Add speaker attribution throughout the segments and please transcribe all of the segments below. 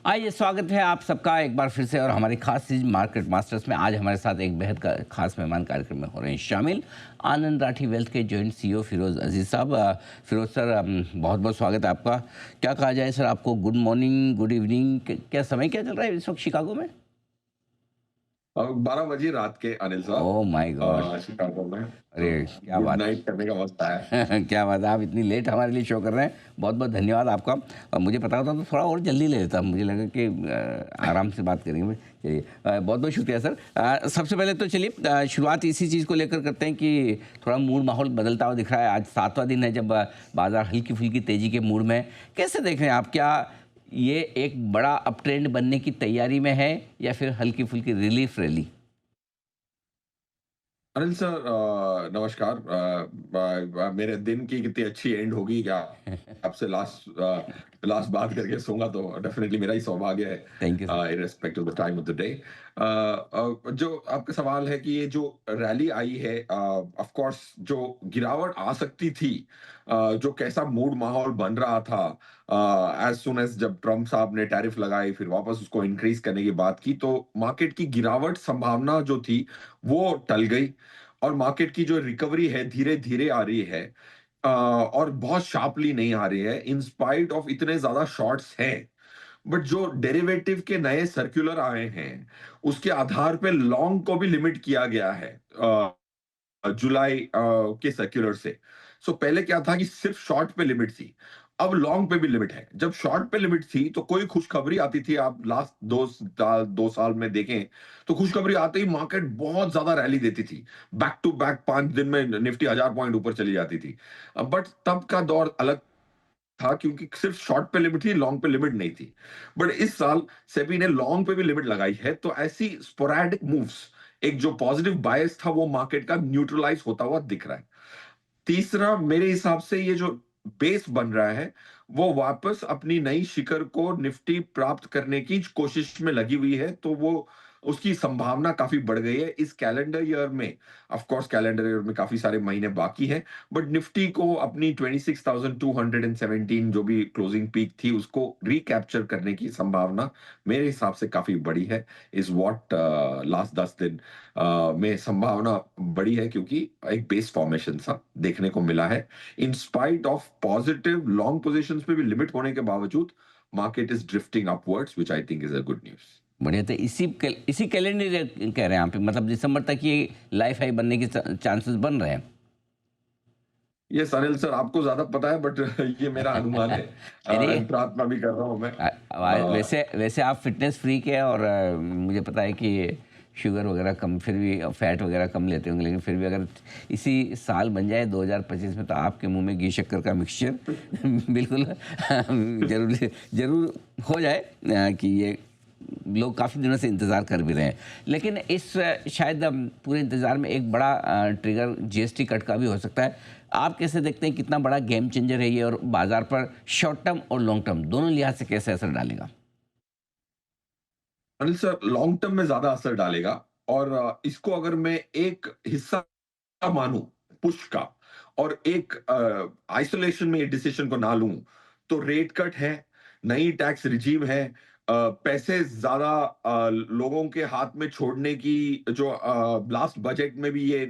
Speaker 1: आइए, स्वागत है आप सबका एक बार फिर से और हमारी खास चीज मार्केट मास्टर्स में। आज हमारे साथ एक बेहद खास मेहमान कार्यक्रम में हो रहे हैं शामिल। आनंद राठी वेल्थ के जॉइंट सीईओ फिरोज अजीज साहब। फिरोज सर, बहुत बहुत स्वागत है आपका। क्या कहा जाए सर आपको, गुड मॉर्निंग, गुड इवनिंग, क्या समय क्या चल रहा है इस वक्त शिकागो में?
Speaker 2: 12 बजे रात के अनिल साहब।
Speaker 1: Oh my God!
Speaker 2: शिकागो में तो
Speaker 1: अरे क्या
Speaker 2: गुड
Speaker 1: बात!
Speaker 2: नाइट करने का वक्त आया है।
Speaker 1: क्या बात है, आप इतनी लेट हमारे लिए शो कर रहे हैं, बहुत बहुत धन्यवाद आपका। और मुझे पता होता तो थोड़ा और जल्दी ले लेता, मुझे लगा कि आराम से बात करेंगे। चलिए, बहुत बहुत शुक्रिया सर। सबसे पहले तो चलिए, शुरुआत इसी चीज़ को लेकर करते हैं कि थोड़ा मूड माहौल बदलता हुआ दिख रहा है। आज 7वां दिन है जब बाजार हल्की फुल्की तेज़ी के मूड में है। कैसे देख रहे हैं आप? क्या ये एक बड़ा अप ट्रेंड बनने की तैयारी में है या फिर हल्की फुल्की रिलीफ रैली?
Speaker 2: अनिल सर, नमस्कार। मेरे दिन की कितनी अच्छी एंड होगी क्या? आपसे लास्ट बात करके सोऊंगा तो डेफिनेटली मेरा ही सौभाग्य
Speaker 1: थैंक यू सर।
Speaker 2: है, irrespective of the time of the day. जो आपका सवाल है कि ये जो रैली आई है, ऑफ कोर्स जो गिरावट आ सकती थी, जो कैसा मूड माहौल बन रहा था एज सुन एज जब ट्रम्प साहब ने टैरिफ लगाई, फिर वापस उसको इंक्रीज करने की बात की, तो मार्केट की गिरावट संभावना जो थी वो टल गई। और मार्केट की जो रिकवरी है धीरे धीरे आ रही है, और बहुत शार्पली नहीं आ रही है इन स्पाइट ऑफ इतने ज्यादा शॉर्ट्स हैं। बट जो डेरिवेटिव के नए सर्कुलर आए हैं उसके आधार पे लॉन्ग को भी लिमिट किया गया है जुलाई के सर्कुलर से। सो पहले क्या था कि सिर्फ शॉर्ट पे लिमिट थी, अब लॉन्ग पे भी लिमिट है। जब शॉर्ट पे लिमिट थी तो कोई खुशखबरी आती थी, आप लास्ट 2 साल में देखें तो खुशखबरी आते ही मार्केट बहुत ज्यादा रैली देती थी। बैक टू बैक 5 दिन में निफ्टी 1000 पॉइंट ऊपर चली जाती थी। बट तब का दौर अलग था क्योंकि सिर्फ शॉर्ट पे लिमिट थी, लॉन्ग पे लिमिट नहीं थी। बट इस साल सेबी ने लॉन्ग पे भी लिमिट लगाई है, तो ऐसी स्पोरैडिक मूव्स, एक जो पॉजिटिव बायस था वो मार्केट का न्यूट्रलाइज होता हुआ दिख रहा है। तीसरा, मेरे हिसाब से ये जो बेस बन रहा है वो वापस अपनी नई शिखर को निफ्टी प्राप्त करने की कोशिश में लगी हुई है, तो वो उसकी संभावना काफी बढ़ गई है इस कैलेंडर ईयर में। ऑफ कोर्स कैलेंडर ईयर में काफी सारे महीने बाकी हैं, बट निफ्टी को अपनी 26,217 जो भी क्लोजिंग पीक थी उसको रिकैप्चर करने की संभावना मेरे हिसाब से काफी बड़ी है। इस व्हाट लास्ट 10 दिन में संभावना बड़ी है क्योंकि एक बेस फॉर्मेशन सा देखने को मिला है। In spite of positive long positions पे भी लिमिट होने के बावजूद market is drifting upwards, which I think is a good news.
Speaker 1: बढ़िया। तो इसी कैलेंडर कह रहे हैं आप, मतलब दिसंबर तक ये लाइफ हाई बनने के चांसेस बन रहे हैं?
Speaker 2: ये अनिल सर आपको ज्यादा पता है, बट ये मेरा अनुमान है।
Speaker 1: नहीं नहीं।
Speaker 2: प्रार्थना भी कर रहा हूं मैं।
Speaker 1: वैसे वैसे आप फिटनेस फ्रीक है और मुझे पता है कि शुगर वगैरह कम, फिर भी फैट वगैरह कम लेते होंगे, लेकिन फिर भी अगर इसी साल बन जाए 2025 में, तो आपके मुंह में घी शक्कर का मिक्सचर बिल्कुल जरूर जरूर हो जाए। कि ये लोग काफ़ी दिनों से इंतज़ार कर भी रहे हैं। लेकिन इस शायद पूरे इंतज़ार में एक बड़ा ट्रिगर जीएसटी कट का भी हो सकता है। आप कैसे देखते हैं, कितना बड़ा गेम चेंजर है ये, और बाजार पर शॉर्ट टर्म और लॉन्ग टर्म दोनों लिहाज से कैसे असर डालेगा?
Speaker 2: अनिल सर, लॉन्ग टर्म में ज्यादा असर डालेगा। और इसको अगर मैं एक हिस्सा मानूं पुश का, और एक आइसोलेशन में डिसीजन को ना लूं, तो रेट कट है, नई टैक्स रिजीम है, पैसे ज्यादा लोगों के हाथ में छोड़ने की, जो लास्ट बजट में भी ये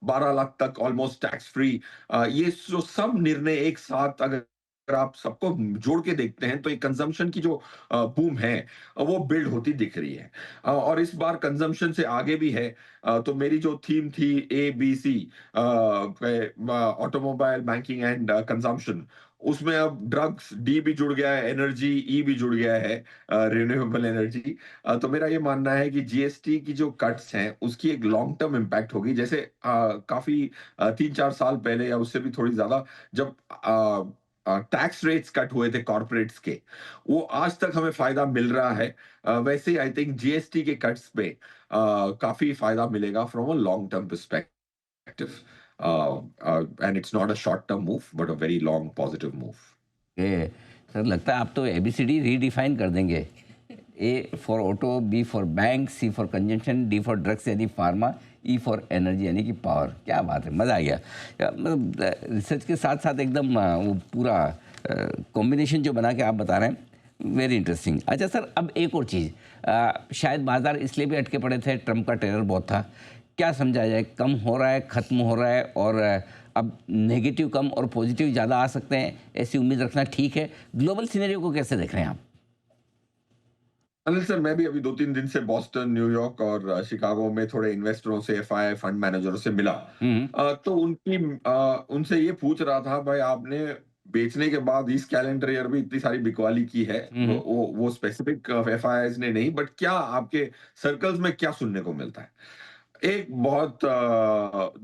Speaker 2: 12 लाख तक ऑलमोस्ट टैक्स फ्री, ये जो सब निर्णय एक साथ अगर आप सबको जोड़ के देखते हैं तो एक कंजम्पशन की जो बूम है वो बिल्ड होती दिख रही है। और इस बार कंजम्पशन से आगे भी है। तो मेरी जो थीम थी ABC, automobile, banking and consumption, उसमें अब ड्रग्स डी भी जुड़ गया है, एनर्जी ई भी जुड़ गया है, रिन्यूएबल एनर्जी। तो मेरा ये मानना है कि जीएसटी की जो कट्स हैं उसकी एक लॉन्ग टर्म इम्पैक्ट होगी। जैसे काफी 3-4 साल पहले या उससे भी थोड़ी ज्यादा, जब टैक्स रेट्स कट हुए थे कॉर्पोरेट्स के, वो आज तक हमें फायदा मिल रहा है। वैसे ही आई थिंक जीएसटी के कट्स पे काफी फायदा मिलेगा from a long term perspective. And it's not a short term move, but a very long positive move.
Speaker 1: ये सर, लगता है आप तो एबीसीडी रीडिफाइन कर देंगे। A for auto, B for bank, C for consumption, D for drugs यानी pharma, E for energy यानी कि पावर। क्या बात है, मज़ा आ गया। मतलब रिसर्च के साथ साथ एकदम वो पूरा कॉम्बिनेशन जो बना के आप बता रहे हैं, वेरी इंटरेस्टिंग। अच्छा सर, अब एक और चीज़, शायद बाज़ार इसलिए भी अटके पड़े थे, ट्रंप का टेरर बहुत था। क्या समझा जाए, कम हो रहा है, ख़त्म हो रहा है, और अब नेगेटिव कम और पॉजिटिव ज़्यादा आ सकते हैं, ऐसी उम्मीद रखना ठीक है? ग्लोबल सिनेरियो को कैसे देख रहे हैं आप?
Speaker 2: अनिल सर, मैं भी अभी 2-3 दिन से बॉस्टन, न्यूयॉर्क और शिकागो में थोड़े इन्वेस्टरों से, एफआई फंड मैनेजरों से मिला।
Speaker 1: हुँ,
Speaker 2: तो उनसे ये पूछ रहा था, भाई आपने बेचने के बाद इस कैलेंडर ईयर भी इतनी सारी बिकवाली की है,
Speaker 1: हुँ, हुँ।
Speaker 2: वो स्पेसिफिक एफआईआईज़ ने नहीं, बट क्या आपके सर्कल्स में क्या सुनने को मिलता है? एक बहुत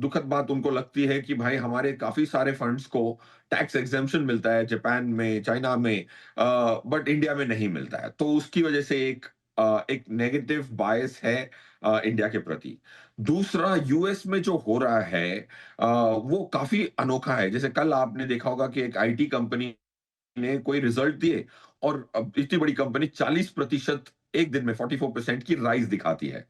Speaker 2: दुखद बात उनको लगती है कि भाई हमारे काफ़ी सारे फंड्स को टैक्स एग्जेम्पशन मिलता है जापान में, चाइना में, बट इंडिया में नहीं मिलता है। तो उसकी वजह से एक नेगेटिव बायस है इंडिया के प्रति। दूसरा, यूएस में जो हो रहा है वो काफ़ी अनोखा है। जैसे कल आपने देखा होगा कि एक आईटी कंपनी ने कोई रिजल्ट दिए और अब इतनी बड़ी कंपनी 40% एक दिन में 44% की राइज दिखाती है।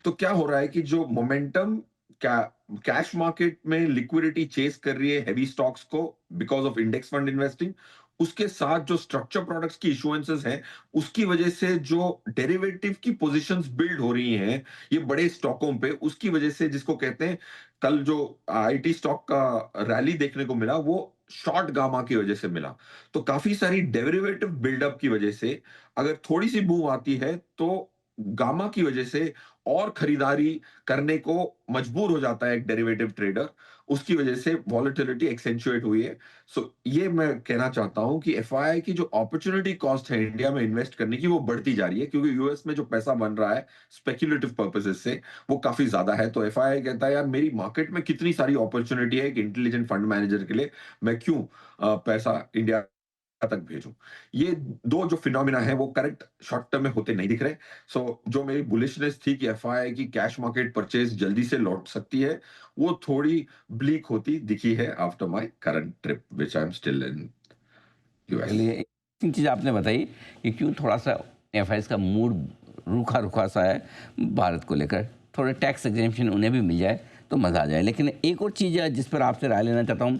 Speaker 2: तो क्या हो रहा है कि जो मोमेंटम कै कैश मार्केट में लिक्विडिटी चेज़ कर रही है हेवी स्टॉक्स को because of index fund investing, उसके साथ जो स्ट्रक्चर प्रोडक्ट्स की इश्यूएंसेस हैं, उसकी वजह से जो डेरिवेटिव की पोज़ीशंस बिल्ड हो रही हैं, ये बड़े स्टॉकों पे, उसकी वजह से जिसको कहते हैं, कल जो आईटी स्टॉक का रैली देखने को मिला, वो शॉर्ट गामा की वजह से मिला। तो काफ़ी सारी डेरिवेटिव बिल्डअप की वजह से अगर थोड़ी-सी मूव आती है, तो गामा की वजह से और खरीदारी करने को मजबूर हो जाता है एक डेरिवेटिव ट्रेडर, उसकी वजह से वॉलेटिलिटी एक्सेंचुएट हुई है। सो ये मैं कहना चाहता हूँ कि एफआईआई की जो अपॉर्च्युनिटी कॉस्ट है इंडिया में इन्वेस्ट करने की, वो बढ़ती जा रही है, क्योंकि यूएस में जो पैसा बन रहा है स्पेक्युलेटिव पर्पसेस से, वो काफ़ी ज़्यादा है। तो एफआईआई कहता है, यार मेरी मार्केट में कितनी सारी अपॉर्च्युनिटी है एक इंटेलिजेंट फंड मैनेजर के लिए, मैं क्यों पैसा इंडिया तक भेजूँ। ये 2 जो फिनोमिना है वो करेक्ट शॉर्ट टर्म में होते नहीं दिख रहे। सो जो मेरी बुलिशनेस थी कि एफआईआई की कैश मार्केट परचेज़ जल्दी से लौट सकती है, वो थोड़ी ब्लीक होती दिखी है after my current trip which I am still in US.
Speaker 1: चलिए, एक तीन चीज़ आपने बताई कि क्यों थोड़ा-सा एफआईज़ का मूड रूखा-रूखा सा है भारत को लेकर। थोड़े टैक्स एग्जेम्पशन उन्हें भी मिल जाए तो मज़ा आ जाए। लेकिन एक और चीज़ है जिस पर आपसे राय लेना चाहता हूँ,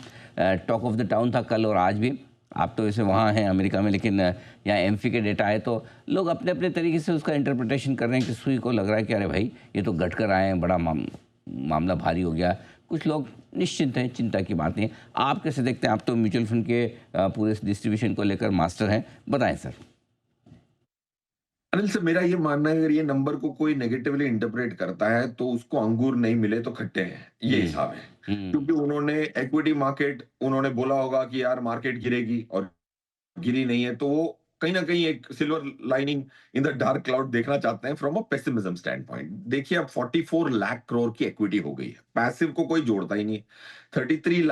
Speaker 1: टॉक ऑफ द टाउन था कल और आज भी। आप तो वैसे वहाँ हैं अमेरिका में, लेकिन यहाँ एमपी के डेटा आए तो लोग अपने-अपने तरीके से उसका इंटरप्रिटेशन कर रहे हैं। किसी को लग रहा है कि अरे भाई, ये तो घट कर आए हैं, बड़ा मामला भारी हो गया। कुछ लोग निश्चिंत हैं, चिंता की बात नहीं है। आप कैसे देखते हैं? आप तो म्यूचुअल फंड के पूरे डिस्ट्रीब्यूशन को लेकर मास्टर हैं, बताएँ सर?
Speaker 2: अनिल सर, मेरा ये मानना है, अगर ये नंबर को कोई नेगेटिवली इंटरप्रेट करता है, तो उसको अंगूर नहीं मिले तो खट्टे हैं, ये
Speaker 1: हुँ,
Speaker 2: हिसाब है।
Speaker 1: हुँ,
Speaker 2: क्योंकि उन्होंने इक्विटी मार्केट उन्होंने बोला होगा कि यार मार्केट गिरेगी और गिरी नहीं है, तो वो कहीं न कहीं एक silver lining in the dark cloud देखना चाहते हैं from a pessimism stand point. देखिए, अब 44 लाख करोड़ की इक्विटी हो गई है। पैसिव को कोई जोड़ता ही नहीं है। 34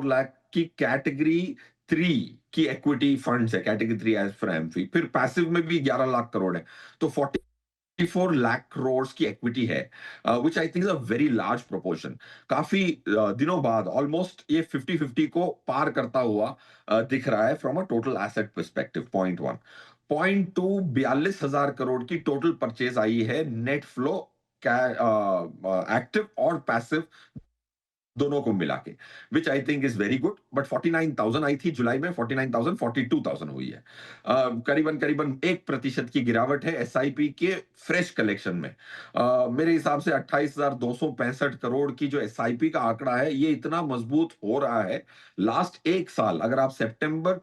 Speaker 2: लाख की कैटेगरी 3 की इक्विटी फंड्स है, कैटेगरी 3 एज़ पर एमफी। फिर पैसिव में भी 11 लाख करोड़ है। तो 44 लाख करोड़ की इक्विटी है, which I think is a very large proportion. काफ़ी दिनों बाद ऑलमोस्ट ये 50-50 को पार करता हुआ दिख रहा है from a total asset perspective, point 1। Point 2, 42,000 crore की टोटल परचेज़ आई है नेट फ्लो एक्टिव और पैसिव दोनों को मिला के, which I think is very good. But 49,000 आई थी जुलाई में, 49,000 42,000 हुई है। करीबन-करीबन 1% की गिरावट है एसआईपी के फ्रेश कलेक्शन में। मेरे हिसाब से 28,265 करोड़ की जो एसआईपी का आंकड़ा है, ये इतना मजबूत हो रहा है। लास्ट 1 साल अगर आप सितंबर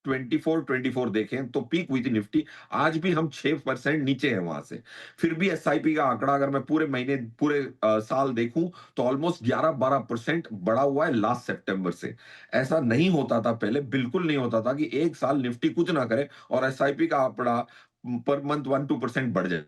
Speaker 2: 24 देखें तो पीक हुई थी निफ्टी, आज भी हम 6% नीचे हैं वहां से। फिर भी एसआईपी का आंकड़ा अगर मैं पूरे महीने पूरे साल देखूं, तो ऑलमोस्ट 11-12% बढ़ा हुआ है लास्ट सितंबर से। ऐसा नहीं होता था पहले, बिल्कुल नहीं होता था कि एक साल निफ्टी कुछ ना करे और एसआईपी का आंकड़ा पर मंथ 1-2% बढ़ जाए।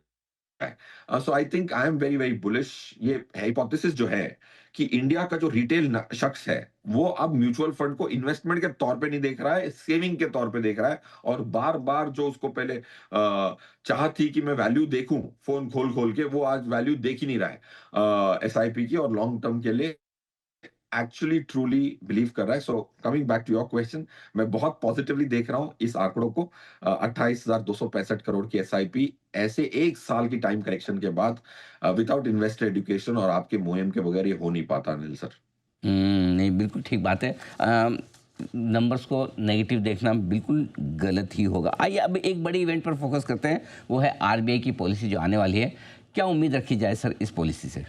Speaker 2: So I think I am very very bullish. ये हाइपोथेसिस जो है कि इंडिया का जो रिटेल शख्स है, वो अब म्यूचुअल फंड को इन्वेस्टमेंट के तौर पे नहीं देख रहा है, सेविंग के तौर पे देख रहा है। और बार बार जो उसको पहले चाह थी कि मैं वैल्यू देखूं फोन खोल खोल के, वो आज वैल्यू देख ही नहीं रहा है एसआईपी की, और लॉन्ग टर्म के लिए एक्चुअली ट्रूली बिलीव कर रहा है। So coming back to your question, मैं बहुत पॉजिटिवली देख रहा हूं इस आंकड़ों को। 28,265 करोड़ की एसआईपी ऐसे एक साल की टाइम करेक्शन के बाद, विदाउट इन्वेस्टर एजुकेशन और आपके मुहिम के बगैर ये हो नहीं पाता, अनिल सर।
Speaker 1: नहीं, बिल्कुल ठीक बात है। नंबर्स को नेगेटिव देखना बिल्कुल गलत ही होगा। आइए अब एक बड़ी इवेंट पर फोकस करते हैं, वो है आरबीआई की पॉलिसी जो आने वाली है। क्या उम्मीद रखी जाए सर इस पॉलिसी से?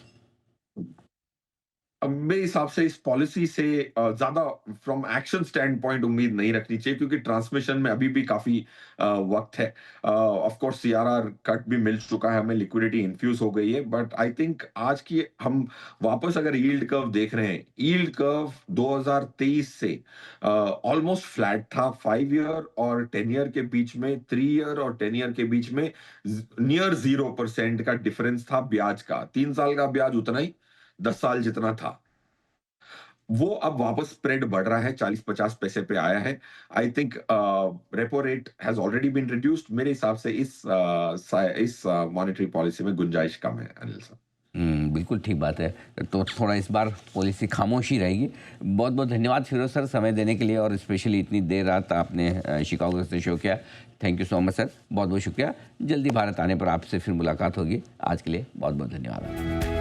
Speaker 2: अब मेरे हिसाब से इस पॉलिसी से ज़्यादा फ्रॉम एक्शन स्टैंड पॉइंट उम्मीद नहीं रखनी चाहिए, क्योंकि ट्रांसमिशन में अभी भी काफ़ी वक़्त है। ऑफ कोर्स सीआरआर कट भी मिल चुका है, हमें लिक्विडिटी इन्फ्यूज़ हो गई है, बट आई थिंक आज की हम वापस अगर यील्ड कर्व देख रहे हैं, यील्ड कर्व 2023 से ऑलमोस्ट फ्लैट था। 5 ईयर और 10 ईयर के बीच में, 3 ईयर और 10 ईयर के बीच में नियर 0% का डिफरेंस था ब्याज का। 3 साल का ब्याज उतना ही, 10 साल जितना था। वो अब वापस स्प्रेड बढ़ रहा है, 40-50 पैसे पे आया है। I think repo rate has already been reduced. मेरे हिसाब से इस मॉनेटरी पॉलिसी में गुंजाइश कम है, अनिल साहब।
Speaker 1: बिल्कुल ठीक बात है। तो थोड़ा इस बार पॉलिसी खामोश ही रहेगी। बहुत-बहुत धन्यवाद फिरोज़ सर समय देने के लिए, और स्पेशली इतनी देर रात आपने शिकागो से शो किया। Thank you so much sir, बहुत-बहुत शुक्रिया। जल्दी भारत आने पर आपसे फिर मुलाकात होगी। आज के लिए बहुत-बहुत धन्यवाद।